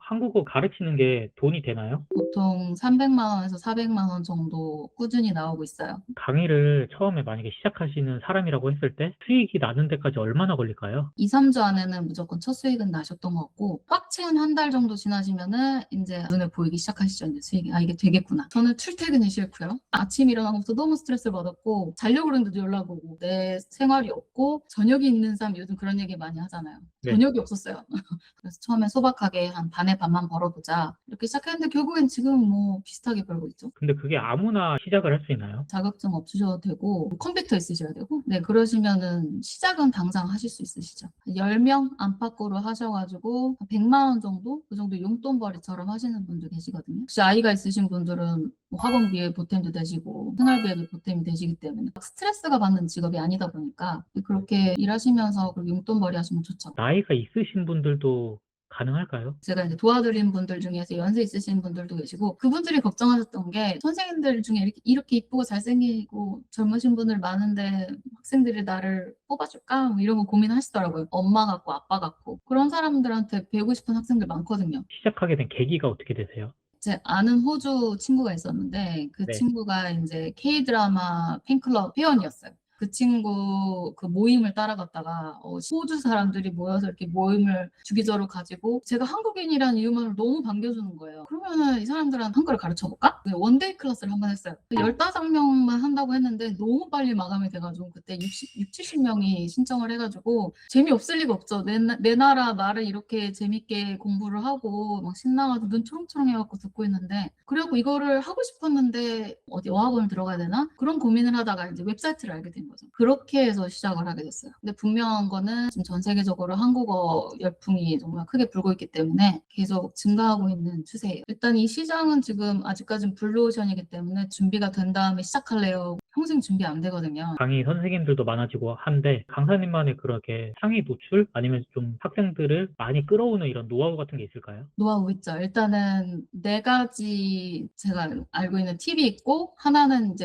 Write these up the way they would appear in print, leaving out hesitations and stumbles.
한국어 가르치는 게 돈이 되나요? 보통 300만 원에서 400만 원 정도 꾸준히 나오고 있어요. 강의를 처음에 만약에 시작하시는 사람이라고 했을 때 수익이 나는 데까지 얼마나 걸릴까요? 2-3주 안에는 무조건 첫 수익은 나셨던 것 같고, 꽉 채운 한 달 정도 지나시면은 이제 눈에 보이기 시작하시죠. 이제 수익이. 아, 이게 되겠구나. 저는 출퇴근이 싫고요. 아침 일어나고부터 너무 스트레스를 받았고, 자려고 그러는데도 연락 오고, 내 생활이 없고, 저녁이 있는 사람 요즘 그런 얘기 많이 하잖아요. 네. 저녁이 없었어요. 그래서 처음에 소박하게 한 반의 반만 벌어보자. 이렇게 시작했는데 결국엔 지금 뭐 비슷하게 벌고 있죠. 근데 그게 아무나 시작을 할 수 있나요? 자격증 없으셔도 되고 컴퓨터 있으셔야 되고, 네, 그러시면은 시작은 당장 하실 수 있으시죠. 10명 안팎으로 하셔가지고 100만 원 정도, 그 정도 용돈벌이처럼 하시는 분도 계시거든요. 혹시 아이가 있으신 분들은 뭐 학원비에 보탬도 되시고 생활비에도 보탬이 되시기 때문에 스트레스가 받는 직업이 아니다 보니까 그렇게 일하시면서 용돈벌이 하시면 좋죠. 나이가 있으신 분들도 가능할까요? 제가 이제 도와드린 분들 중에서 연세 있으신 분들도 계시고, 그분들이 걱정하셨던 게 선생님들 중에 이렇게 이쁘고 잘생기고 젊으신 분들 많은데 학생들이 나를 뽑아줄까? 뭐 이런 거 고민하시더라고요. 엄마 같고 아빠 같고. 그런 사람들한테 배우고 싶은 학생들 많거든요. 시작하게 된 계기가 어떻게 되세요? 제 아는 호주 친구가 있었는데 그 네. 친구가 이제 K-드라마 팬클럽 회원이었어요. 그 친구 그 모임을 따라갔다가 호주 사람들이 모여서 이렇게 모임을 주기적으로 가지고, 제가 한국인이라는 이유만으로 너무 반겨주는 거예요. 그러면은 이 사람들한테 한글을 가르쳐 볼까? 원데이 클래스를 한번 했어요. 15명만 한다고 했는데 너무 빨리 마감이 돼가지고 그때 70명이 신청을 해가지고, 재미없을 리가 없죠. 내 나라 말을 이렇게 재밌게 공부를 하고 막 신나가지고 눈 초롱초롱 해갖고 듣고 있는데, 그리고 이거를 하고 싶었는데 어디 어학원을 들어가야 되나? 그런 고민을 하다가 이제 웹사이트를 알게 된 거죠. 그렇게 해서 시작을 하게 됐어요. 근데 분명한 거는 지금 전 세계적으로 한국어 열풍이 정말 크게 불고 있기 때문에 계속 증가하고 있는 추세예요. 일단 이 시장은 지금 아직까지는 블루오션이기 때문에 준비가 된 다음에 시작할래요. 평생 준비 안 되거든요. 강의 선생님들도 많아지고 한데 강사님만의 그렇게 상위 노출 아니면 좀 학생들을 많이 끌어오는 이런 노하우 같은 게 있을까요? 노하우 있죠. 일단은 네 가지 제가 알고 있는 팁이 있고, 하나는 이제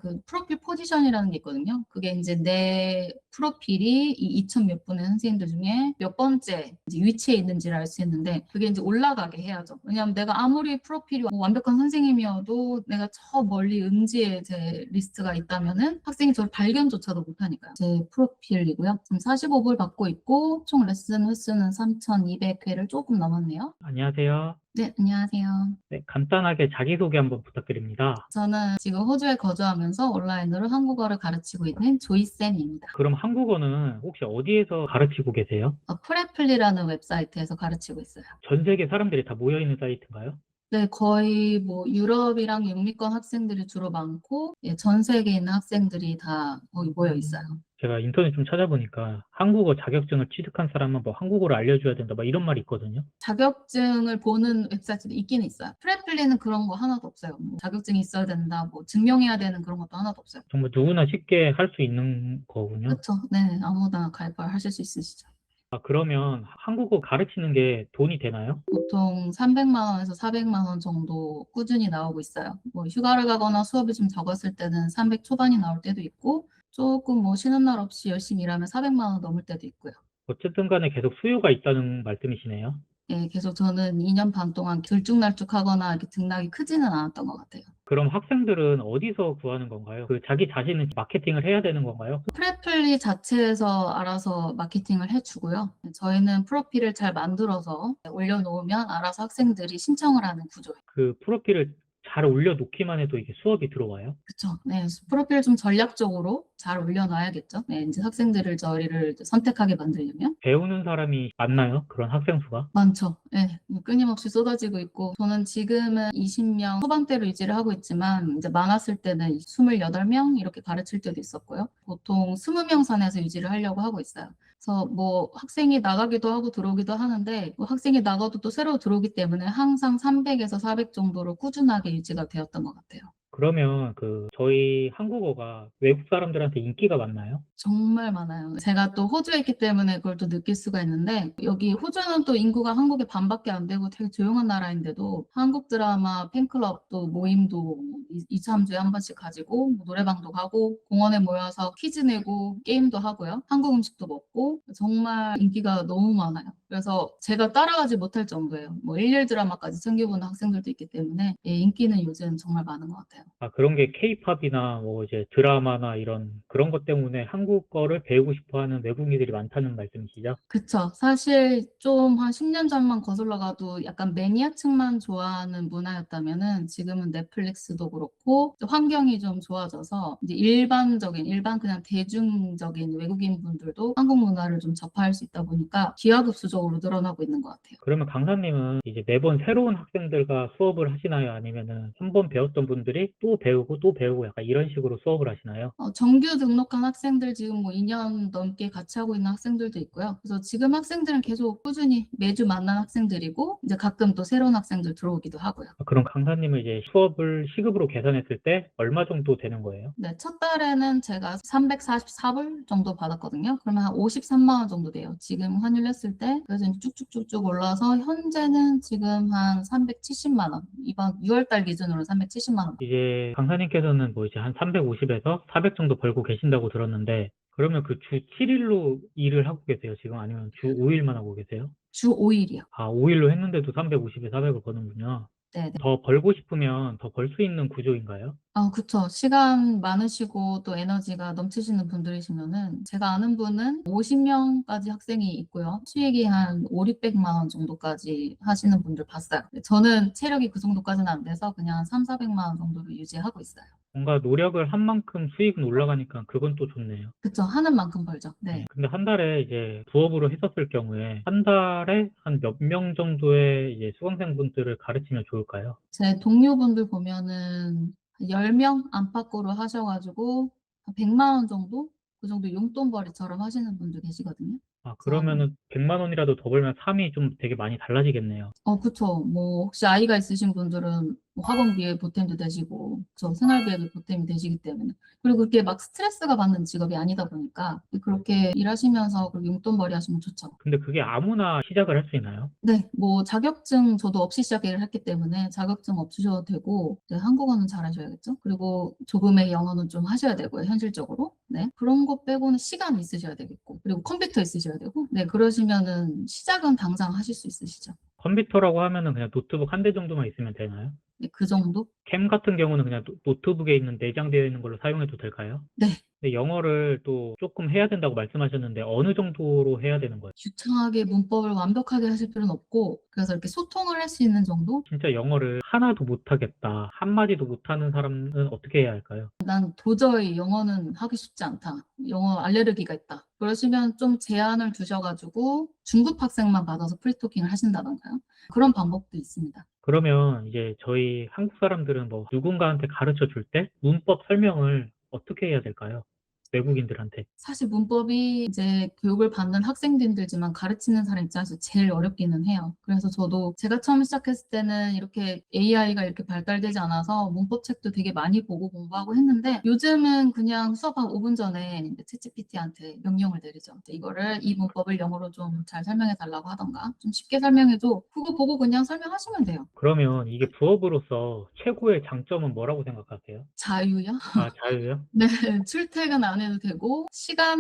그 프로필 포지션이라는 게 있거든요. 그게 이제 내 프로필이 이 2천 몇 분의 선생님들 중에 몇 번째 이제 위치에 있는지를 알 수 있는데, 그게 이제 올라가게 해야죠. 왜냐하면 내가 아무리 프로필이 완벽한 선생님이어도 내가 저 멀리 음지에 제 리스트가 있다면은 학생이 저를 발견조차도 못하니까요. 제 프로필이고요. 지금 45불 받고 있고 총 레슨 횟수는 3,200회를 조금 넘었네요. 안녕하세요. 네, 안녕하세요. 네, 간단하게 자기소개 한번 부탁드립니다. 저는 지금 호주에 거주하면서 온라인으로 한국어를 가르치고 있는 조이쌤입니다. 그럼 한국어는 혹시 어디에서 가르치고 계세요? 프레플리라는 웹사이트에서 가르치고 있어요. 전 세계 사람들이 다 모여 있는 사이트인가요? 네, 거의 뭐 유럽이랑 영미권 학생들이 주로 많고, 예, 전 세계에 있는 학생들이 다 거기 모여 있어요. 제가 인터넷 좀 찾아보니까 한국어 자격증을 취득한 사람은 뭐 한국어를 알려줘야 된다, 막 이런 말이 있거든요. 자격증을 보는 웹사이트도 있긴 있어요. 프레플리는 그런 거 하나도 없어요. 뭐 자격증이 있어야 된다, 뭐 증명해야 되는 그런 것도 하나도 없어요. 정말 누구나 쉽게 할 수 있는 거군요. 그렇죠. 네, 아무나 가입하실 수 있으시죠. 아, 그러면 한국어 가르치는 게 돈이 되나요? 보통 300만 원에서 400만 원 정도 꾸준히 나오고 있어요. 뭐 휴가를 가거나 수업이 좀 적었을 때는 300 초반이 나올 때도 있고, 조금 뭐 쉬는 날 없이 열심히 일하면 400만 원 넘을 때도 있고요. 어쨌든 간에 계속 수요가 있다는 말씀이시네요. 예, 계속 저는 2년 반 동안 들쭉날쭉하거나 이렇게 등락이 크지는 않았던 것 같아요. 그럼 학생들은 어디서 구하는 건가요? 그 자기 자신은 마케팅을 해야 되는 건가요? 프레플리 자체에서 알아서 마케팅을 해주고요. 저희는 프로필을 잘 만들어서 올려놓으면 알아서 학생들이 신청을 하는 구조예요. 그 프로필을 잘 올려놓기만 해도 이게 수업이 들어와요? 그쵸. 네, 프로필 좀 전략적으로 잘 올려놔야겠죠. 네, 이제 학생들을 저희를 이제 선택하게 만들려면. 배우는 사람이 많나요? 그런 학생 수가? 많죠. 네, 끊임없이 쏟아지고 있고, 저는 지금은 20명 후반대로 유지를 하고 있지만, 이제 많았을 때는 28명 이렇게 가르칠 때도 있었고요. 보통 20명 선에서 유지를 하려고 하고 있어요. 그래서 뭐 학생이 나가기도 하고 들어오기도 하는데, 뭐 학생이 나가도 또 새로 들어오기 때문에 항상 300에서 400 정도로 꾸준하게 유지가 되었던 것 같아요. 그러면 저희 한국어가 외국 사람들한테 인기가 많나요? 정말 많아요. 제가 또 호주에 있기 때문에 그걸 또 느낄 수가 있는데, 여기 호주는 또 인구가 한국의 반밖에 안 되고 되게 조용한 나라인데도 한국 드라마 팬클럽도 모임도 2, 3주에 한 번씩 가지고 뭐 노래방도 가고 공원에 모여서 퀴즈 내고 게임도 하고요. 한국 음식도 먹고 정말 인기가 너무 많아요. 그래서 제가 따라가지 못할 정도예요. 뭐 일일 드라마까지 챙겨보는 학생들도 있기 때문에 예, 인기는 요즘 정말 많은 것 같아요. 아, 그런 게 케이팝이나 뭐 이제 드라마나 이런 그런 것 때문에 한국어를 배우고 싶어 하는 외국인들이 많다는 말씀이시죠? 그쵸. 사실 좀 한 10년 전만 거슬러 가도 약간 매니아층만 좋아하는 문화였다면은 지금은 넷플릭스도 그렇고 또 환경이 좀 좋아져서 이제 일반 그냥 대중적인 외국인 분들도 한국 문화를 좀 접할 수 있다 보니까 기하급수적으로 늘어나고 있는 것 같아요. 그러면 강사님은 이제 매번 새로운 학생들과 수업을 하시나요? 아니면은 한 번 배웠던 분들이 또 배우고 또 배우고 약간 이런 식으로 수업을 하시나요? 정규 등록한 학생들 지금 뭐 2년 넘게 같이 하고 있는 학생들도 있고요. 그래서 지금 학생들은 계속 꾸준히 매주 만난 학생들이고 이제 가끔 또 새로운 학생들 들어오기도 하고요. 아, 그럼 강사님은 이제 수업을 시급으로 계산했을 때 얼마 정도 되는 거예요? 네, 첫 달에는 제가 344불 정도 받았거든요. 그러면 한 53만 원 정도 돼요. 지금 환율했을 때. 그래서 이제 쭉쭉쭉쭉 올라서 현재는 지금 한 370만 원. 이번 6월 달 기준으로 370만 원. 이제 강사님께서는 뭐 이제 한 350에서 400 정도 벌고 계신다고 들었는데, 그러면 그 주 7일로 일을 하고 계세요, 지금? 아니면 주 5일만 하고 계세요? 주 5일이요. 아, 5일로 했는데도 350에 400을 버는군요. 네네. 더 벌고 싶으면 더 벌 수 있는 구조인가요? 그쵸. 시간 많으시고 또 에너지가 넘치시는 분들이시면은 제가 아는 분은 50명까지 학생이 있고요. 수익이 한 5, 600만 원 정도까지 하시는 분들 봤어요. 저는 체력이 그 정도까지는 안 돼서 그냥 3, 400만 원 정도로 유지하고 있어요. 뭔가 노력을 한 만큼 수익은 올라가니까 그건 또 좋네요. 그쵸. 하는 만큼 벌죠. 네. 네. 근데 한 달에 이제 부업으로 했었을 경우에 한 달에 한 몇 명 정도의 이제 수강생분들을 가르치면 좋을까요? 제 동료분들 보면은 10명 안팎으로 하셔가지고 한 100만 원 정도? 그 정도 용돈벌이처럼 하시는 분들 계시거든요. 아, 그래서 그러면은 100만 원이라도 더 벌면 삶이 좀 되게 많이 달라지겠네요. 그쵸. 뭐, 혹시 아이가 있으신 분들은 뭐 학원비에 보탬도 되시고, 저 생활비에도 보탬이 되시기 때문에. 그리고 그렇게 막 스트레스가 받는 직업이 아니다 보니까, 그렇게 일하시면서 그렇게 용돈벌이 하시면 좋죠. 근데 그게 아무나 시작을 할 수 있나요? 네, 뭐, 자격증 저도 없이 시작을 했기 때문에 자격증 없으셔도 되고, 네, 한국어는 잘하셔야겠죠? 그리고 조금의 영어는 좀 하셔야 되고요, 현실적으로. 네, 그런 거 빼고는 시간이 있으셔야 되겠고, 그리고 컴퓨터 있으셔야 되고, 네, 그러시면은 시작은 당장 하실 수 있으시죠. 컴퓨터라고 하면은 그냥 노트북 한 대 정도만 있으면 되나요? 네, 그 정도? 캠 같은 경우는 그냥 노트북에 있는 내장되어 있는 걸로 사용해도 될까요? 네. 근데 영어를 또 조금 해야 된다고 말씀하셨는데 어느 정도로 해야 되는 거예요? 유창하게 문법을 완벽하게 하실 필요는 없고 그래서 이렇게 소통을 할 수 있는 정도? 진짜 영어를 하나도 못하겠다, 한마디도 못하는 사람은 어떻게 해야 할까요? 난 도저히 영어는 하기 쉽지 않다. 영어 알레르기가 있다. 그러시면 좀 제한을 두셔가지고 중급 학생만 받아서 프리토킹을 하신다던가요. 그런 방법도 있습니다. 그러면 이제 저희 한국 사람들은 뭐 누군가한테 가르쳐 줄 때 문법 설명을 어떻게 해야 될까요? 외국인들한테. 사실 문법이 이제 교육을 받는 학생들이지만 가르치는 사람 입장에서 제일 어렵기는 해요. 그래서 저도 제가 처음 시작했을 때는 이렇게 AI가 이렇게 발달되지 않아서 문법 책도 되게 많이 보고 공부하고 했는데 요즘은 그냥 수업 한 5분 전에 챗GPT한테 명령을 내리죠. 이 문법을 영어로 좀 잘 설명해 달라고 하던가 좀 쉽게 설명해도 그거 보고 그냥 설명하시면 돼요. 그러면 이게 부업으로서 최고의 장점은 뭐라고 생각하세요? 자유요? 아, 자유요? 네, 출퇴근 안 해도 되고,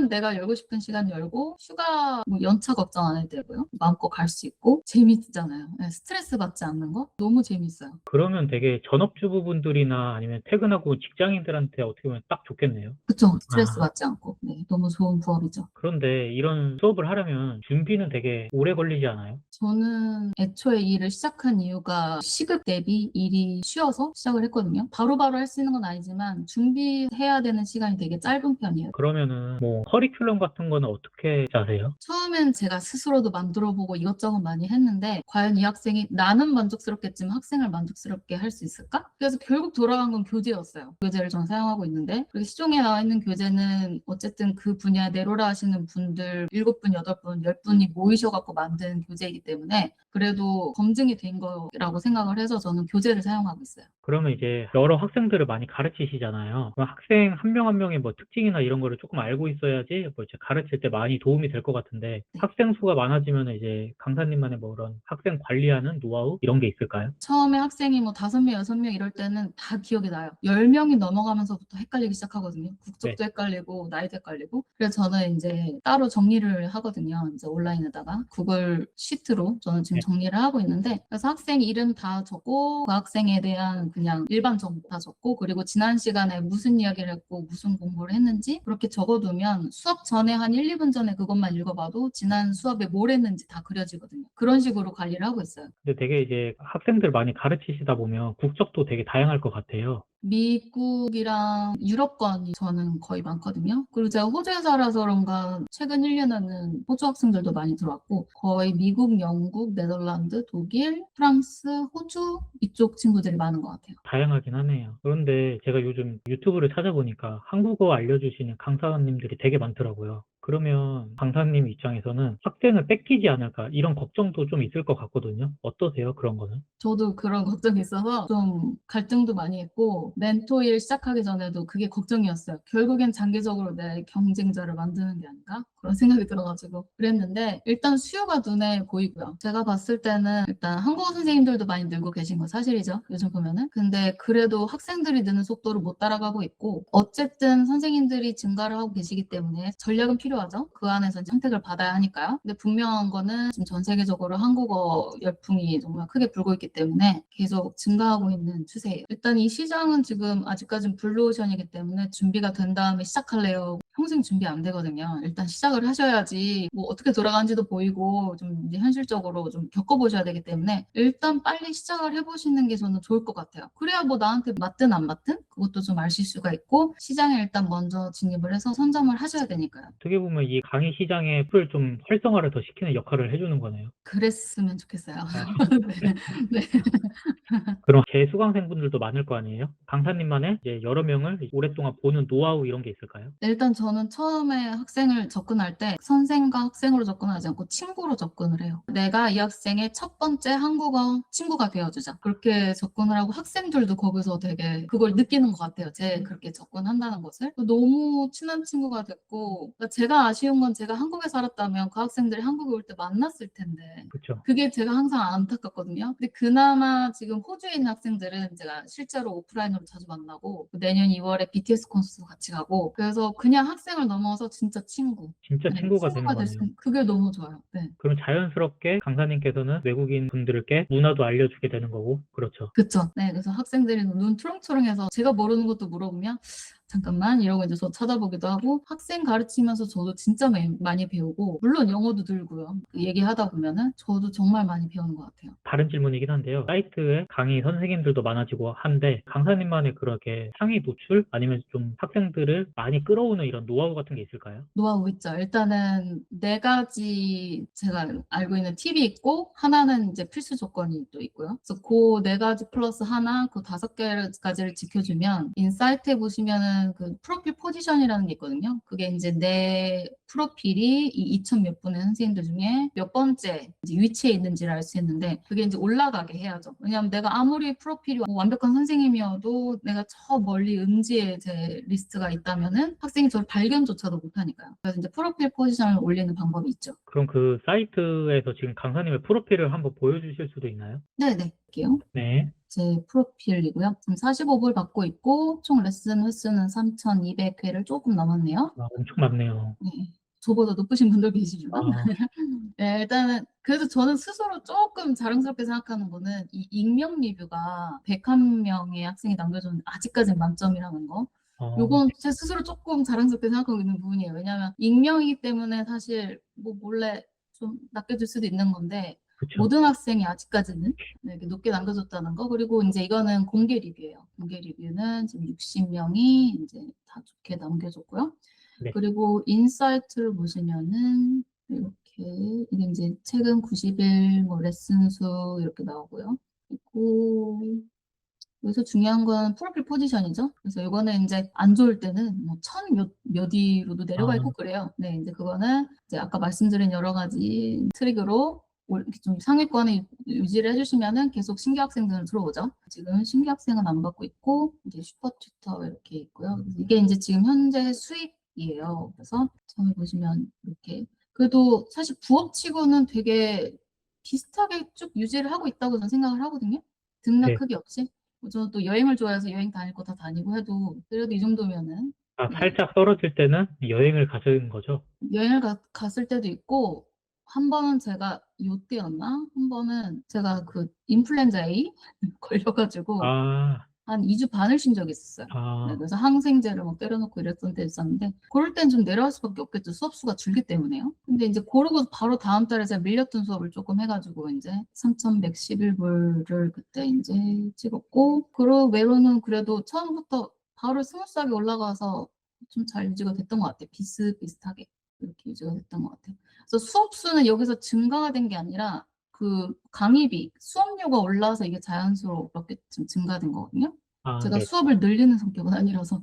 내가 열고 싶은 시간 열고, 휴가, 뭐 연차 걱정 안 해도 되고요. 마음껏 갈 수 있고, 재밌잖아요. 네, 스트레스 받지 않는 거? 너무 재밌어요. 그러면 되게 전업주부분들이나 아니면 퇴근하고 직장인들한테 어떻게 보면 딱 좋겠네요. 그쵸? 스트레스 아, 받지 않고. 네, 너무 좋은 부업이죠. 그런데 이런 수업을 하려면 준비는 되게 오래 걸리지 않아요? 저는 애초에 이 일을 시작한 이유가 시급 대비 일이 쉬워서 시작을 했거든요. 바로바로 할 수 있는 건 아니지만, 준비해야 되는 시간이 되게 짧은 편이에요. 그러면은 뭐 커리큘럼 같은 거는 어떻게 짜세요? 처음엔 제가 스스로도 만들어보고 이것저것 많이 했는데 과연 이 학생이 나는 만족스럽겠지만 학생을 만족스럽게 할 수 있을까? 그래서 결국 돌아간 건 교재였어요. 교재를 전 사용하고 있는데 그리고 시중에 나와 있는 교재는 어쨌든 그 분야 내로라 하시는 분들 7분, 8분, 10분이 모이셔갖고 만든 교재이기 때문에 그래도 검증이 된 거라고 생각을 해서 저는 교재를 사용하고 있어요. 그러면 이제 여러 학생들을 많이 가르치시잖아요. 그럼 학생 한 명 한 명의 뭐 특징이나 이런 거를 조금 알고 있어야지 뭐 이제 가르칠 때 많이 도움이 될 것 같은데 네. 학생 수가 많아지면 이제 강사님만의 뭐 그런 학생 관리하는 노하우 이런 게 있을까요? 처음에 학생이 뭐 5명, 6명 이럴 때는 다 기억이 나요. 10명이 넘어가면서부터 헷갈리기 시작하거든요. 네. 국적도 헷갈리고, 나이도 헷갈리고. 그래서 저는 이제 따로 정리를 하거든요. 이제 온라인에다가. 구글 시트로 저는 지금 네. 정리를 하고 있는데, 그래서 학생 이름 다 적고, 그 학생에 대한 그냥 일반 정보 다 적고, 그리고 지난 시간에 무슨 이야기를 했고, 무슨 공부를 했는지, 그렇게 적어두면 수업 전에 한 1, 2분 전에 그것만 읽어봐도 지난 수업에 뭘 했는지 다 그려지거든요. 그런 식으로 관리를 하고 있어요. 근데 되게 이제 학생들 많이 가르치시다 보면 국적도 되게 다양할 것 같아요. 미국이랑 유럽권이 저는 거의 많거든요. 그리고 제가 호주에 살아서 그런가 최근 1년에는 호주 학생들도 많이 들어왔고 거의 미국, 영국, 네덜란드, 독일, 프랑스, 호주 이쪽 친구들이 많은 것 같아요. 다양하긴 하네요. 그런데 제가 요즘 유튜브를 찾아보니까 한국어 알려주시는 강사님들이 되게 많더라고요. 그러면 강사님 입장에서는 학생을 뺏기지 않을까 이런 걱정도 좀 있을 것 같거든요. 어떠세요? 그런 거는? 저도 그런 걱정이 있어서 좀 갈등도 많이 했고 멘토일 시작하기 전에도 그게 걱정이었어요. 결국엔 장기적으로 내 경쟁자를 만드는 게 아닌가? 그런 생각이 들어가지고 그랬는데 일단 수요가 눈에 보이고요. 제가 봤을 때는 일단 한국어 선생님들도 많이 늘고 계신 건 사실이죠. 요즘 보면은. 근데 그래도 학생들이 느는 속도를 못 따라가고 있고 어쨌든 선생님들이 증가를 하고 계시기 때문에 전략은 필요하죠. 그 안에서 이제 선택을 받아야 하니까요. 근데 분명한 거는 지금 전 세계적으로 한국어 열풍이 정말 크게 불고 있기 때문에 계속 증가하고 있는 추세예요. 일단 이 시장은 지금 아직까지는 블루오션이기 때문에 준비가 된 다음에 시작할래요. 평생 준비 안 되거든요. 일단 시작을 하셔야지 뭐 어떻게 돌아가는지도 보이고 좀 이제 현실적으로 좀 겪어보셔야 되기 때문에 일단 빨리 시작을 해보시는 게 저는 좋을 것 같아요. 그래야 뭐 나한테 맞든 안 맞든 그것도 좀 아실 수가 있고 시장에 일단 먼저 진입을 해서 선점을 하셔야 되니까요. 어떻게 보면 이 강의 시장의 풀 좀 활성화를 더 시키는 역할을 해주는 거네요. 그랬으면 좋겠어요. 아, 네. 네. 그럼 재수강생분들도 많을 거 아니에요? 강사님만의 이제 여러 명을 오랫동안 보는 노하우 이런 게 있을까요? 네, 일단 저는 처음에 학생을 접근할 때 선생과 학생으로 접근하지 않고 친구로 접근을 해요. 내가 이 학생의 첫 번째 한국어 친구가 되어주자. 그렇게 접근을 하고 학생들도 거기서 되게 그걸 느끼는 것 같아요. 제 그렇게 접근한다는 것을. 너무 친한 친구가 됐고 그러니까 제가 아쉬운 건 제가 한국에 살았다면 그 학생들이 한국에 올 때 만났을 텐데 그렇죠. 그게 제가 항상 안타깝거든요. 근데 그나마 지금 호주에 있는 학생들은 제가 실제로 오프라인으로 자주 만나고 내년 2월에 BTS 콘서트 같이 가고 그래서 그냥 학생을 넘어서 진짜 친구. 진짜 네, 친구가 되는 친구가 거네요. 됐으면 그게 너무 좋아요. 네. 그럼 자연스럽게 강사님께서는 외국인 분들께 문화도 알려주게 되는 거고, 그렇죠. 그쵸. 네, 그래서 학생들이 눈 초롱초롱해서 제가 모르는 것도 물어보면 잠깐만 이러고 이제 저 쳐다보기도 하고 학생 가르치면서 저도 진짜 많이 배우고 물론 영어도 늘고요. 그 얘기하다 보면은 저도 정말 많이 배우는 것 같아요. 다른 질문이긴 한데요. 사이트에 강의 선생님들도 많아지고 한데, 강사님만의 그렇게 상위 노출? 아니면 좀 학생들을 많이 끌어오는 이런 노하우 같은 게 있을까요? 노하우 있죠. 일단은 4가지 제가 알고 있는 팁이 있고 하나는 이제 필수 조건이 또 있고요. 그래서 그 4가지 플러스 하나, 그 5개까지를 지켜주면 인사이트에 보시면은 그 프로필 포지션이라는 게 있거든요. 그게 이제 내 프로필이 이 2천 몇 분의 선생님들 중에 몇 번째 이제 위치에 있는지를 알 수 있는데 그게 이제 올라가게 해야죠. 왜냐하면 내가 아무리 프로필이 완벽한 선생님이어도 내가 저 멀리 음지에 제 리스트가 있다면은 학생이 저를 발견조차도 못하니까요. 그래서 이제 프로필 포지션을 올리는 방법이 있죠. 그럼 그 사이트에서 지금 강사님의 프로필을 한번 보여주실 수도 있나요? 네네. 할게요. 네. 제 프로필이고요. 지금 45불 받고 있고 총 레슨 횟수는 3,200회를 조금 넘었네요. 아, 엄청 많네요. 네. 저보다 높으신 분도 계시지만 아, 네, 일단은 그래도 저는 스스로 조금 자랑스럽게 생각하는 거는 이 익명 리뷰가 101명의 학생이 남겨준 아직까지는 만점이라는 거. 요건 제 스스로 조금 자랑스럽게 생각하고 있는 부분이에요. 왜냐하면 익명이기 때문에 사실 뭐 몰래 좀 낚여줄 수도 있는 건데 그쵸. 모든 학생이 아직까지는 네, 이렇게 높게 남겨줬다는 거. 그리고 이제 이거는 공개 리뷰예요. 공개 리뷰는 지금 60명이 이제 다 좋게 남겨줬고요. 네. 그리고 인사이트를 보시면은 이렇게 이게 이제 최근 90일 뭐 레슨 수 이렇게 나오고요. 그리고 여기서 중요한 건 프로필 포지션이죠. 그래서 이거는 이제 안 좋을 때는 뭐 천 몇 위로도 내려가 아, 있고 그래요. 네, 이제 그거는 이제 아까 말씀드린 여러 가지 트릭으로 이렇게 좀 상위권에 유지를 해주시면은 계속 신규 학생들은 들어오죠. 지금 신규 학생은 안 받고 있고 이제 슈퍼 튜터 이렇게 있고요. 그래서 이게 이제 지금 현재 수익이에요. 그래서 처음에 보시면 이렇게 그래도 사실 부업치고는 되게 비슷하게 쭉 유지를 하고 있다고 저는 생각을 하거든요. 등락 네. 크기 없이. 저는 또 여행을 좋아해서 여행 다닐 거 다 다니고 해도 그래도 이 정도면은 아, 네. 살짝 떨어질 때는 여행을 가시는 거죠? 여행을 갔을 때도 있고 한 번은 제가 요때였나? 한 번은 제가 그 인플루엔자 A 걸려가지고 아, 한 2주 반을 쉰 적이 있었어요. 네, 아, 그래서 항생제를 막 때려놓고 이랬던 때 있었는데 그럴 땐 좀 내려갈 수밖에 없겠죠. 수업 수가 줄기 때문에요. 근데 이제 그러고 바로 다음 달에 제가 밀렸던 수업을 조금 해가지고 이제 3,111불을 그때 이제 찍었고 그 외로는 그래도 처음부터 바로 스무스하게 올라가서 좀 잘 유지가 됐던 것 같아요. 비슷비슷하게 이렇게 유지가 됐던 것 같아요. 그래서 수업 수는 여기서 증가가 된 게 아니라 그 강의비, 수업료가 올라서 이게 자연스럽게 좀 증가된 거거든요. 아, 제가 네. 수업을 늘리는 성격은 아니라서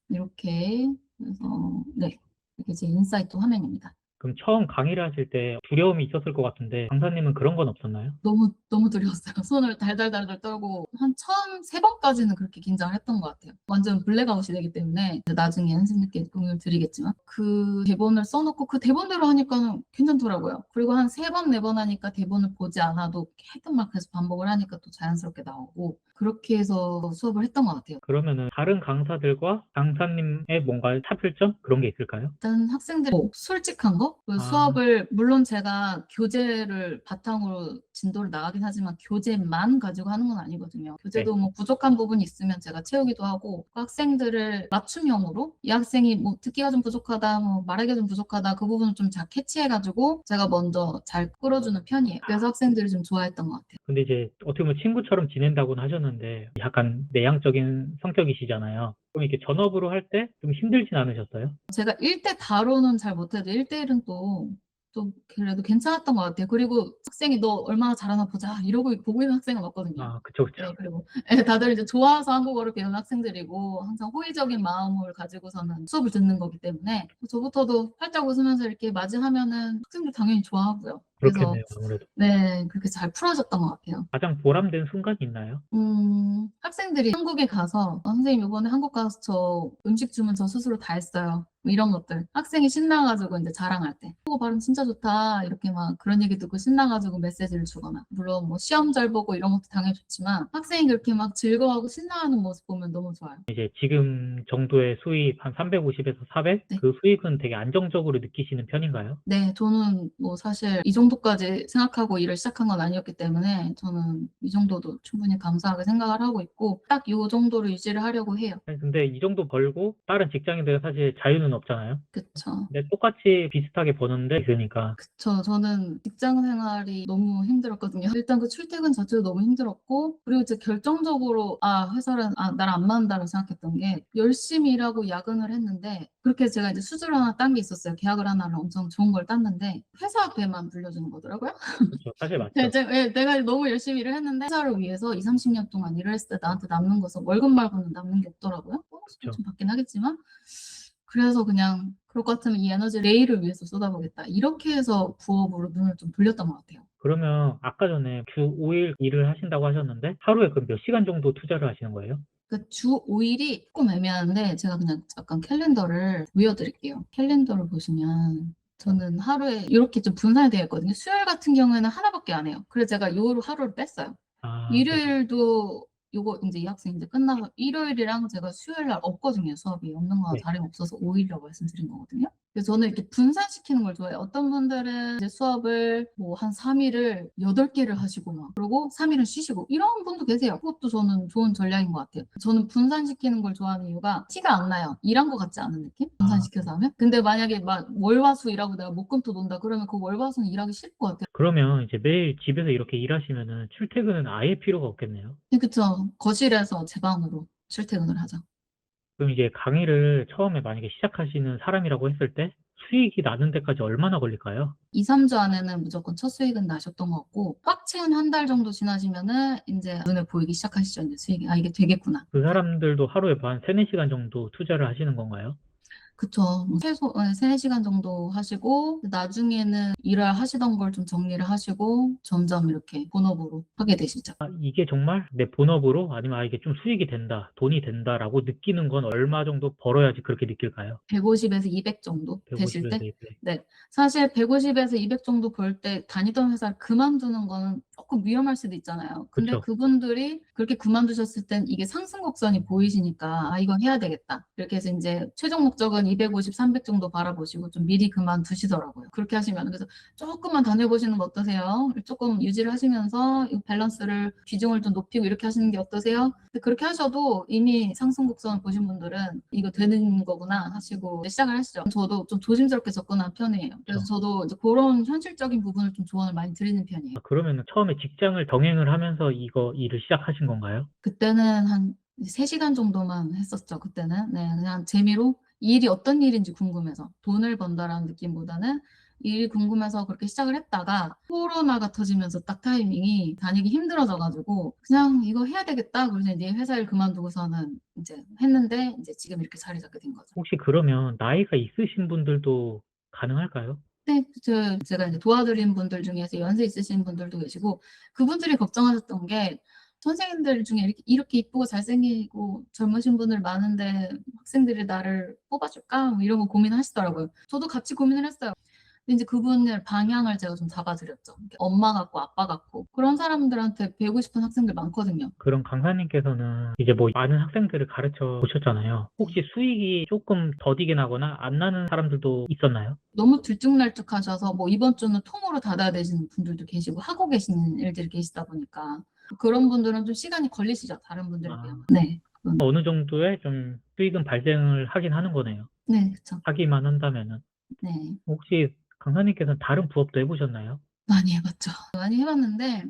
이렇게 그래서 네 이게 제 인사이트 화면입니다. 그럼 처음 강의를 하실 때 두려움이 있었을 것 같은데, 강사님은 그런 건 없었나요? 너무 두려웠어요. 손을 달달달달 떨고 한 처음 3번까지는 그렇게 긴장을 했던 것 같아요. 완전 블랙아웃이 되기 때문에 나중에 선생님께 공유를 드리겠지만 그 대본을 써놓고 그 대본대로 하니까 괜찮더라고요. 그리고 한 3번, 4번 하니까 대본을 보지 않아도 했던 말 계속 반복을 하니까 또 자연스럽게 나오고 그렇게 해서 수업을 했던 것 같아요. 그러면은 다른 강사들과 강사님의 뭔가 차별점? 그런 게 있을까요? 일단 학생들이 솔직한 거? 그 아, 수업을 물론 제가 교재를 바탕으로 진도를 나가긴 하지만 교재만 가지고 하는 건 아니거든요. 네. 교재도 뭐 부족한 부분이 있으면 제가 채우기도 하고 그 학생들을 맞춤형으로 이 학생이 뭐 듣기가 좀 부족하다, 뭐 말하기가 좀 부족하다 그 부분을 좀 잘 캐치해가지고 제가 먼저 잘 끌어주는 편이에요. 그래서 학생들이 좀 좋아했던 것 같아요. 근데 이제 어떻게 보면 친구처럼 지낸다고는 하셨는데, 약간 내향적인 성격이시잖아요. 그럼 이렇게 전업으로 할 때 좀 힘들진 않으셨어요? 제가 1대 다로는 잘 못해도 1대1은 또 그래도 괜찮았던 것 같아요. 그리고 학생이 너 얼마나 잘하나 보자 이러고 보고 있는 학생은 없거든요. 아, 그쵸, 그쵸. 네, 그리고 다들 이제 좋아서 한국어를 배우는 학생들이고 항상 호의적인 마음을 가지고서는 수업을 듣는 거기 때문에 저부터도 활짝 웃으면서 이렇게 맞이하면은 학생들 당연히 좋아하고요. 그래서 그렇겠네요, 아무래도. 네, 그렇게 잘 풀어졌던 것 같아요. 가장 보람된 순간이 있나요? 학생들이 한국에 가서 선생님 이번에 한국 가서 저 음식 주문 저 스스로 다 했어요. 뭐 이런 것들. 학생이 신나가지고 이제 자랑할 때. 한국어 발음 진짜 좋다. 이렇게 막 그런 얘기 듣고 신나가지고 메시지를 주거나. 물론 뭐 시험 잘 보고 이런 것도 당연히 좋지만 학생이 그렇게 막 즐거워하고 신나하는 모습 보면 너무 좋아요. 이제 지금 정도의 수입 한 350에서 400? 네. 그 수익은 되게 안정적으로 느끼시는 편인가요? 네, 저는 뭐 사실 이 정도까지 생각하고 일을 시작한 건 아니었기 때문에 저는 이 정도도 충분히 감사하게 생각을 하고 있고 딱 이 정도로 유지를 하려고 해요. 아니, 근데 이 정도 벌고 다른 직장인들은 사실 자유는 없잖아요. 그쵸. 근데 똑같이 비슷하게 버는데 있으니까. 그쵸. 저는 직장 생활이 너무 힘들었거든요. 일단 그 출퇴근 자체도 너무 힘들었고, 그리고 이제 결정적으로, 회사는, 나랑 안 맞는다고 생각했던 게, 열심히 일하고 야근을 했는데, 그렇게 제가 이제 수주를 하나 딴 게 있었어요. 계약을 하나를 엄청 좋은 걸 땄는데, 회사 배만 불려주는 거더라고요. 그렇죠. 사실 맞죠. 내가 너무 열심히 일을 했는데, 회사를 위해서 20, 30년 동안 일을 했을 때 나한테 남는 것은 월급 말고는 남는 게 없더라고요. 보너스도 그렇죠. 좀 받긴 하겠지만, 그래서 그냥 그럴 것 같으면 이 에너지를 내일을 위해서 쏟아보겠다. 이렇게 해서 부업으로 눈을 좀 돌렸던 것 같아요. 그러면 아까 전에 주 5일 일을 하신다고 하셨는데 하루에 그럼 몇 시간 정도 투자를 하시는 거예요? 그러니까 주 5일이 조금 애매한데 제가 그냥 잠깐 캘린더를 보여드릴게요. 캘린더를 보시면 저는 하루에 이렇게 좀 분산이 되어 있거든요. 수요일 같은 경우에는 하나밖에 안 해요. 그래서 제가 요 하루를 뺐어요. 아, 네. 일요일도 요거 이제 이 학생 이제 끝나서 일요일이랑 제가 수요일 날 없거든요. 수업이 없는 거나 네. 다름없어서 5일이라고 말씀드린 거거든요. 그래서 저는 이렇게 분산시키는 걸 좋아해요. 어떤 분들은 이제 수업을 뭐 한 3일을 8개를 하시고 막 그러고 3일은 쉬시고 이런 분도 계세요. 그것도 저는 좋은 전략인 것 같아요. 저는 분산시키는 걸 좋아하는 이유가 티가 안 나요. 일한 것 같지 않은 느낌? 아, 분산시켜서 하면? 근데 만약에 막 월화수 일하고 내가 목금토 논다 그러면 그 월화수는 일하기 싫을 것 같아요. 그러면 이제 매일 집에서 이렇게 일하시면은 출퇴근은 아예 필요가 없겠네요. 네, 그쵸. 거실에서 제 방으로 출퇴근을 하죠. 그럼 이제 강의를 처음에 만약에 시작하시는 사람이라고 했을 때 수익이 나는 데까지 얼마나 걸릴까요? 2, 3주 안에는 무조건 첫 수익은 나셨던 것 같고 꽉 채운 한 달 정도 지나시면은 이제 눈에 보이기 시작하시죠. 이제 수익이 이게 되겠구나. 그 사람들도 하루에 한 3, 4시간 정도 투자를 하시는 건가요? 그쵸. 뭐 최소 3-4시간 정도 하시고 나중에는 일을 하시던 걸 좀 정리를 하시고 점점 이렇게 본업으로 하게 되시죠. 이게 정말 내 본업으로 아니면 이게 좀 수익이 된다, 돈이 된다라고 느끼는 건 얼마 정도 벌어야지 그렇게 느낄까요? 150에서 200 정도 되실 150에서 때? 200. 네. 사실 150에서 200 정도 벌 때 다니던 회사를 그만두는 거는 쪼끔 위험할 수도 있잖아요. 근데 그쵸. 그분들이 그렇게 그만두셨을 땐 이게 상승 곡선이 보이시니까 '아 이거 해야 되겠다.' 이렇게 해서 인제 최종 목적은 250, 300 정도 바라보시고 좀 미리 그만두시더라고요. 그렇게 하시면. 그래서 쪼끔만 다녀 보시는 거 어떠세요? 쪼끔 유지를 하시면서 이 밸런스를 비중을 좀 높이고 이렇게 하시는 게 어떠세요? 근데 그렇게 하셔도 이미 상승 곡선을 보신 분들은 '이거 되는 거구나.' 하시고 시작을 하시죠. 저도 좀 조심스럽게 접근하는 편이에요. 그래서 그쵸. 저도 이제 고런 현실적인 부분을 좀 조언을 많이 드리는 편이에요. 그러면은 처음에 직장을 병행을 하면서 이거 일을 시작하신 건가요? 그때는 한 3 시간 정도만 했었죠 그때는. 네. 그냥 재미로 이 일이 어떤 일인지 궁금해서 '돈을 번다.'라는 느낌보다는 일이 궁금해서 그렇게 시작을 했다가 코로나가 터지면서 딱 타이밍이 다니기 힘들어져 가지고 '그냥 이거 해야 되겠다.' 그래서 이제 회사 일 그만두고서는 인제 했는데 인제 지금 이렇게 자리 잡게 된 거죠. 혹시 그러면 나이가 있으신 분들도 가능할까요? 네. 제가 이제 도와드린 분들 중에서 연세 있으신 분들도 계시고 그분들이 걱정하셨던 게 "선생님들 중에 이렇게 이쁘고 잘생기고 젊으신 분들 많은데 학생들이 나를 뽑아 줄까?" 뭐 이런 거 고민하시더라고요. 저도 같이 고민을 했어요. 근데 인제 그분을 방향을 제가 좀 잡아 드렸죠. 엄마 같고 아빠 같고 그런 사람들한테 배우고 싶은 학생들 많거든요. 그럼 강사님께서는 이제 뭐 많은 학생들을 가르쳐 보셨잖아요. 네. 혹시 수익이 쪼끔 더디게 나거나 안 나는 사람들도 있었나요? 너무 들쭉날쭉하셔서 뭐 이번 주는 통으로 닫아야 되시는 분들도 계시고 하고 계시는 일들이 계시다 보니까 그런 분들은 좀 시간이 걸리시죠, 다른 분들에 아. 비하면. 네. 어느 정도의 좀 수익은 발생을 하긴 하는 거네요. 네. 그쵸. 하기만 한다면은. 네. 혹시 강사님께서는 다른 부업도 해 보셨나요? 많이 해 봤죠. 많이 해 봤는데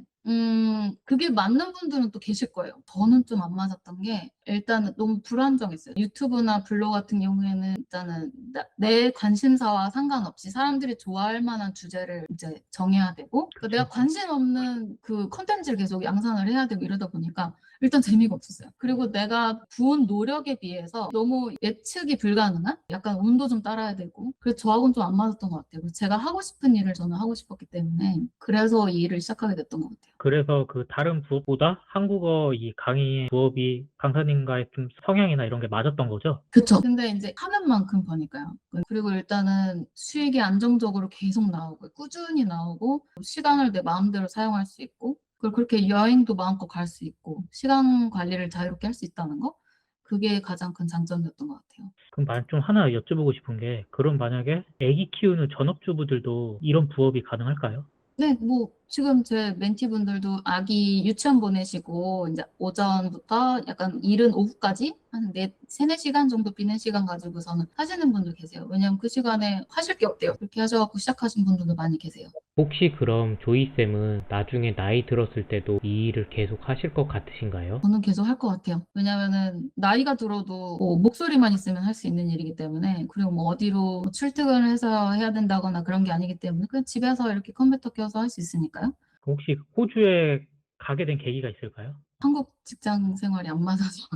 그게 맞는 분들은 또 계실 거예요. 저는 좀 안 맞았던 게 일단은 너무 불안정했어요. 유튜브나 블로그 같은 경우에는 일단은 내 관심사와 상관없이 사람들이 좋아할 만한 주제를 이제 정해야 되고 그 내가 그쵸. 관심 없는 그 콘텐츠를 계속 양산을 해야 되고 이러다 보니까 일단 재미가 없었어요. 그리고 내가 부은 노력에 비해서 너무 예측이 불가능한 약간 운도 좀 따라야 되고 그래서 저하고는 좀 안 맞았던 것 같아요. 그래서 제가 하고 싶은 일을 저는 하고 싶었기 때문에 그래서 이 일을 시작하게 됐던 것 같아요. 그래서 그 다른 부업보다 한국어 이 강의의 부업이 강사님과의 좀 성향이나 이런 게 맞았던 거죠? 그쵸. 근데 인제 하는 만큼 버니까요. 그리고 일단은 수익이 안정적으로 계속 나오고 꾸준히 나오고 시간을 내 마음대로 사용할 수 있고 그리고 그렇게 여행도 마음껏 갈 수 있고 시간 관리를 자유롭게 할 수 있다는 거 그게 가장 큰 장점이었던 것 같아요. 그럼 좀 하나 여쭤보고 싶은 게 그럼 만약에 애기 키우는 전업주부들도 이런 부업이 가능할까요? 네. 뭐 지금 제 멘티분들도 아기 유치원 보내시고 인제 오전부터 약간 이른 오후까지 한 3-4 시간 정도 비는 시간 가지고서는 하시는 분도 계세요. 왜냐하면 그 시간에 하실 게 없대요. 그렇게 하셔 갖고 시작하신 분들도 많이 계세요. 혹시 그럼 조이쌤은 나중에 나이 들었을 때도 이 일을 계속 하실 것 같으신가요? 저는 계속 할 것 같아요. 왜냐하면은 나이가 들어도 뭐 목소리만 있으면 할 수 있는 일이기 때문에 그리고 뭐 어디로 출퇴근을 해서 해야 된다거나 그런 게 아니기 때문에 그냥 집에서 이렇게 컴퓨터 켜서 할 수 있으니까요. 혹시 호주에 가게 된 계기가 있을까요? 한국 직장 생활이 안 맞아서.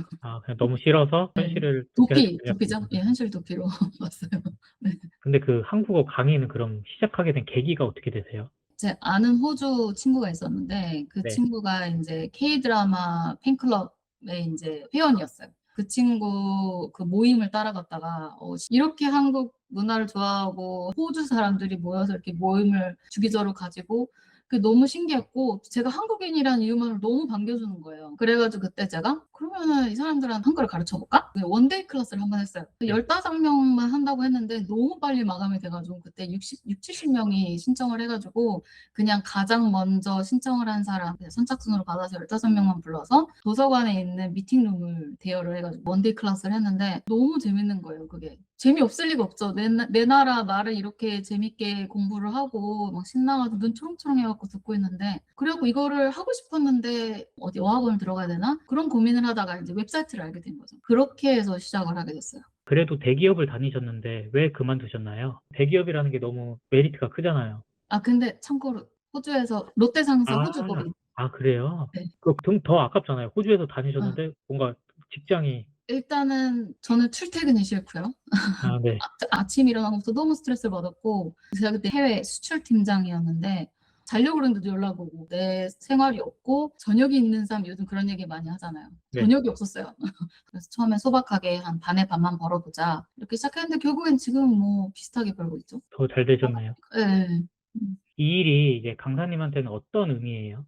그냥 너무 싫어서 네. 현실을 도피하신 도피죠. 예 현실 도피로 왔어요. 네. 근데 그 한국어 강의는 그럼 시작하게 된 계기가 어떻게 되세요? 제 아는 호주 친구가 있었는데 그 네. 친구가 인제 K-드라마 팬클럽의 인제 회원이었어요. 그 친구 그 모임을 따라갔다가 이렇게 한국 문화를 좋아하고 호주 사람들이 모여서 이렇게 모임을 주기적으로 가지고 그게 너무 신기했고 제가 한국인이라는 이유만으로 너무 반겨주는 거예요. 그래 가지고 그때 제가 '그러면은 이 사람들한테 한글을 가르쳐 볼까?' 그 원데이 클래스를 1번 했어요. 네. 15 명만 한다고 했는데 너무 빨리 마감이 돼 가지고 그때 70 명이 신청을 해 가지고 그냥 가장 먼저 신청을 한 사람 선착순으로 받아서 15 명만 불러서 도서관에 있는 미팅룸을 대여를 해 가지고 원데이 클래스를 했는데 너무 재밌는 거예요 그게. 재미없을 리가 없죠. 내 나라 말을 이렇게 재밌게 공부를 하고 막 신나 가지고 눈 초롱초롱해 갖고 듣고 있는데 그래 갖고 이거를 하고 싶었는데 어디 어학원을 들어가야 되나? 그런 고민을 하다가 이제 웹사이트를 알게 된 거죠. 그렇게 해서 시작을 하게 됐어요. 그래도 대기업을 다니셨는데 왜 그만두셨나요? 대기업이라는 게 너무 메리트가 크잖아요. 근데 참고로 호주에서 롯데상사 아. 호주법인 그래요? 네. 그럼 더 아깝잖아요. 호주에서 아. 다니셨는데 뭔가 직장이 일단은 저는 출퇴근이 싫고요. 아, 네. 아침에 일어나고부터 너무 스트레스를 받았고 제가 그때 해외 수출 팀장이었는데 자려고 그러는데도 연락 오고 내 생활이 없고 저녁이 있는 사람 요즘 그런 얘기 많이 하잖아요. 네. 저녁이 없었어요. 그래서 처음에 소박하게 한 반에 반만 벌어보자 이렇게 시작했는데 결국엔 지금 뭐 비슷하게 벌고 있죠. 더 잘 되셨네요. 네. 이 일이 이제 강사님한테는 어떤 의미예요?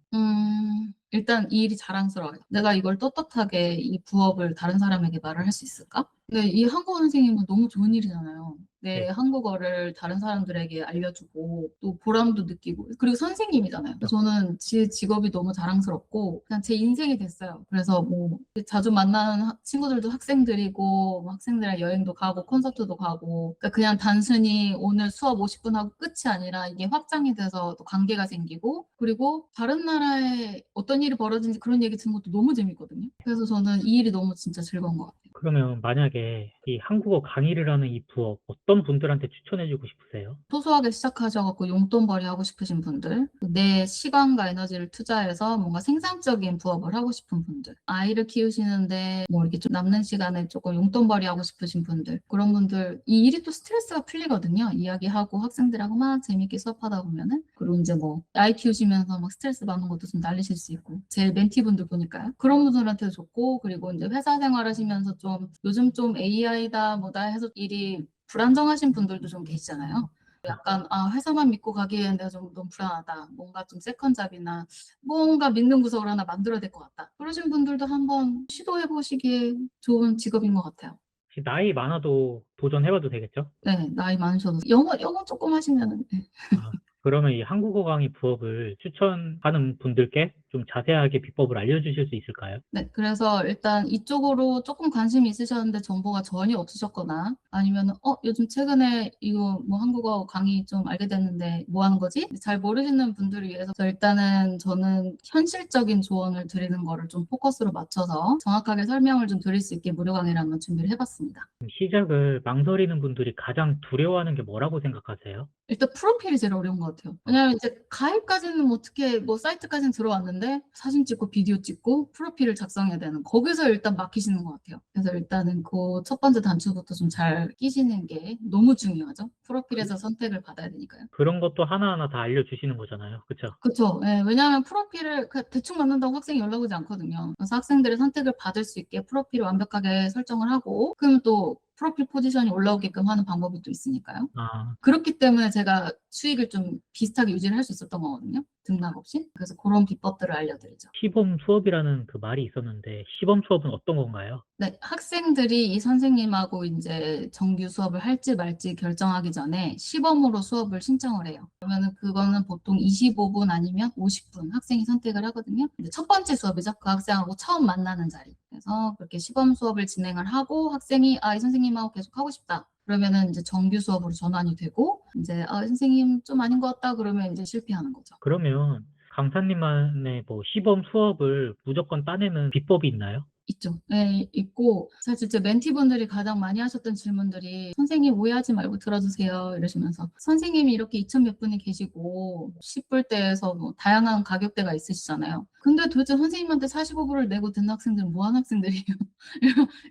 일단 이 일이 자랑스러워요. 내가 이걸 떳떳하게 이 부업을 다른 사람에게 말을 할 수 있을까? 근데 이 한국어 선생님은 너무 좋은 일이잖아요. 내 네. 한국어를 다른 사람들에게 알려주고 또 보람도 느끼고 그리고 선생님이잖아요. 그래서 저는 제 직업이 너무 자랑스럽고 그냥 제 인생이 됐어요. 그래서 뭐 자주 만나는 친구들도 학생들이고 뭐 학생들이랑 여행도 가고 콘서트도 가고 그러니까 그냥 단순히 오늘 수업 50분 하고 끝이 아니라 이게 확장이 돼서 또 관계가 생기고 그리고 다른 나라에 어떤 일이 벌어진지 그런 얘기 듣는 것도 너무 재밌거든요. 그래서 저는 이 일이 너무 진짜 즐거운 것 같아요. 그러면 만약에 이 한국어 강의를 하는 이 부업 어떤 분들한테 추천해 주고 싶으세요? 소소하게 시작하셔갖고 용돈벌이 하고 싶으신 분들, 내 시간과 에너지를 투자해서 뭔가 생산적인 부업을 하고 싶은 분들, 아이를 키우시는데 뭐 이렇게 좀 남는 시간에 조금 용돈벌이 하고 싶으신 분들, 그런 분들, 이 일이 또 스트레스가 풀리거든요. 이야기하고 학생들하고 막 재밌게 수업하다 보면은. 그리고 이제 뭐 아이 키우시면서 막 스트레스 받는 것도 좀 날리실 수 있고, 제 멘티분들 보니까요. 그런 분들한테도 좋고, 그리고 이제 회사 생활 하시면서 좀 요즘 좀 AI다 뭐다 해서 일이 불안정하신 분들도 좀 계시잖아요. 약간 회사만 믿고 가기에는 내가 좀 너무 불안하다. 뭔가 좀 세컨잡이나 뭔가 믿는 구석을 하나 만들어야 될 것 같다. 그러신 분들도 한번 시도해 보시기에 좋은 직업인 것 같아요. 혹시 나이 많아도 도전해 봐도 되겠죠? 네, 나이 많으셔도 영어 조금 하시면은 네. 아, 그러면 이 한국어 강의 부업을 추천하는 분들께 좀 자세하게 비법을 알려주실 수 있을까요? 네, 그래서 일단 이쪽으로 조금 관심이 있으셨는데 정보가 전혀 없으셨거나 아니면 요즘 최근에 이거 뭐 한국어 강의 좀 알게 됐는데 뭐 하는 거지? 잘 모르시는 분들을 위해서 일단은 저는 현실적인 조언을 드리는 거를 좀 포커스로 맞춰서 정확하게 설명을 좀 드릴 수 있게 무료 강의를 한번 준비를 해봤습니다. 시작을 망설이는 분들이 가장 두려워하는 게 뭐라고 생각하세요? 일단 프로필이 제일 어려운 것 같아요. 왜냐하면 이제 가입까지는 뭐 어떻게 뭐 사이트까지는 들어왔는데 사진 찍고 비디오 찍고 프로필을 작성해야 되는 거기서 일단 막히시는 것 같아요. 그래서 일단은 그 첫 번째 단추부터 좀 잘 끼시는 게 너무 중요하죠. 프로필에서 선택을 받아야 되니까요. 그런 것도 하나하나 다 알려주시는 거잖아요. 그쵸? 그쵸. 예, 왜냐하면 프로필을 대충 만든다고 학생이 연락 오지 않거든요. 그래서 학생들의 선택을 받을 수 있게 프로필을 완벽하게 설정을 하고 그러면 또 프로필 포지션이 올라오게끔 하는 방법이 또 있으니까요. 아, 그렇기 때문에 제가 수익을 좀 비슷하게 유지를 할 수 있었던 거거든요. 등락 없이. 그래서 그런 비법들을 알려드리죠. 시범 수업이라는 그 말이 있었는데 시범 수업은 어떤 건가요? 네, 학생들이 이 선생님하고 이제 정규 수업을 할지 말지 결정하기 전에 시범으로 수업을 신청을 해요. 그러면은 그거는 보통 25분 아니면 50분 학생이 선택을 하거든요. 근데 첫 번째 수업이죠. 그 학생하고 처음 만나는 자리. 그래서 그렇게 시범 수업을 진행을 하고 학생이 이 선생님하고 계속 하고 싶다. 그러면은 이제 정규 수업으로 전환이 되고 이제 선생님 좀 아닌 것 같다 그러면 이제 실패하는 거죠. 그러면 강사님만의 뭐 시범 수업을 무조건 따내는 비법이 있나요? 있죠. 네, 있고 사실 제 멘티분들이 가장 많이 하셨던 질문들이 선생님 오해하지 말고 들어주세요 이러시면서 선생님이 이렇게 2천 몇 분이 계시고 10불대에서 뭐 다양한 가격대가 있으시잖아요. 근데 도대체 선생님한테 45불을 내고 듣는 학생들은 뭐 하는 학생들이에요?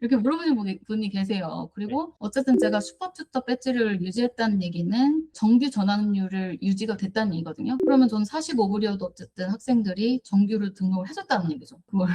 이렇게 물어보는 분이 계세요. 네. 그리고 어쨌든 제가 슈퍼튜터 배지를 유지했다는 얘기는 정규 전환율을 유지가 됐다는 얘기거든요. 그러면 저는 45불이어도 어쨌든 학생들이 정규로 등록을 해줬다는 얘기죠. 그걸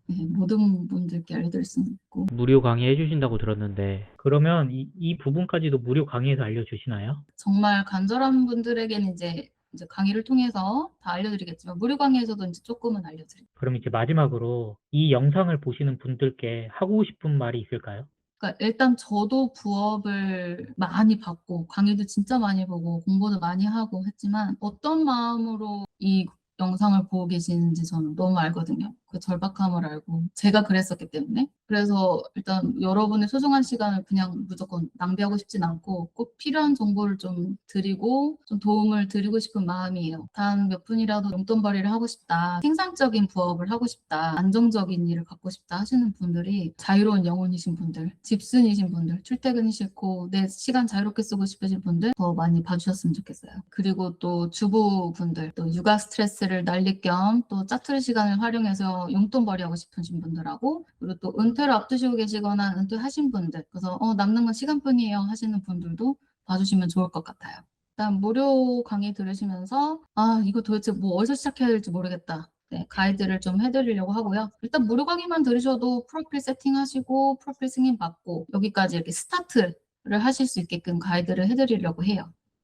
네, 모든 분들께 알려드릴 수는 없고. 무료 강의 해주신다고 들었는데 그러면 이 부분까지도 무료 강의에서 알려주시나요? 정말 간절한 분들에게는 이제 강의를 통해서 다 알려드리겠지만, 무료 강의에서도 이제 조금은 알려드립니다. 그럼 이제 마지막으로 이 영상을 보시는 분들께 하고 싶은 말이 있을까요? 그러니까 일단 저도 부업을 많이 받고, 강의도 진짜 많이 보고, 공부도 많이 하고 했지만, 어떤 마음으로 이 영상을 보고 계시는지 저는 너무 알거든요. 그 절박함을 알고. 제가 그랬었기 때문에. 그래서 일단 여러분의 소중한 시간을 그냥 무조건 낭비하고 싶진 않고 꼭 필요한 정보를 좀 드리고 좀 도움을 드리고 싶은 마음이에요. 단 몇 분이라도 용돈벌이를 하고 싶다. 생산적인 부업을 하고 싶다. 안정적인 일을 갖고 싶다 하시는 분들이 자유로운 영혼이신 분들, 집순이신 분들, 출퇴근이 싫고 내 시간 자유롭게 쓰고 싶으신 분들 더 많이 봐주셨으면 좋겠어요. 그리고 또 주부분들, 또 육아 스트레스 스트레스를 날릴 겸 또 짜투리 시간을 활용해서 용돈벌이 하고 싶으신 분들하고, 그리고 또 은퇴를 앞두시고 계시거나 은퇴하신 분들, 그래서 남는 건 시간뿐이에요 하시는 분들도 봐주시면 좋을 것 같아요. 일단 무료 강의 들으시면서 이거 도대체 뭐 어디서 시작해야 될지 모르겠다. 네, 가이드를 좀 해드리려고 하고요. 일단 무료 강의만 들으셔도 프로필 세팅하시고 프로필 승인 받고 여기까지 이렇게 스타트를 하실 수 있게끔 가이드를 해드리려고 해요.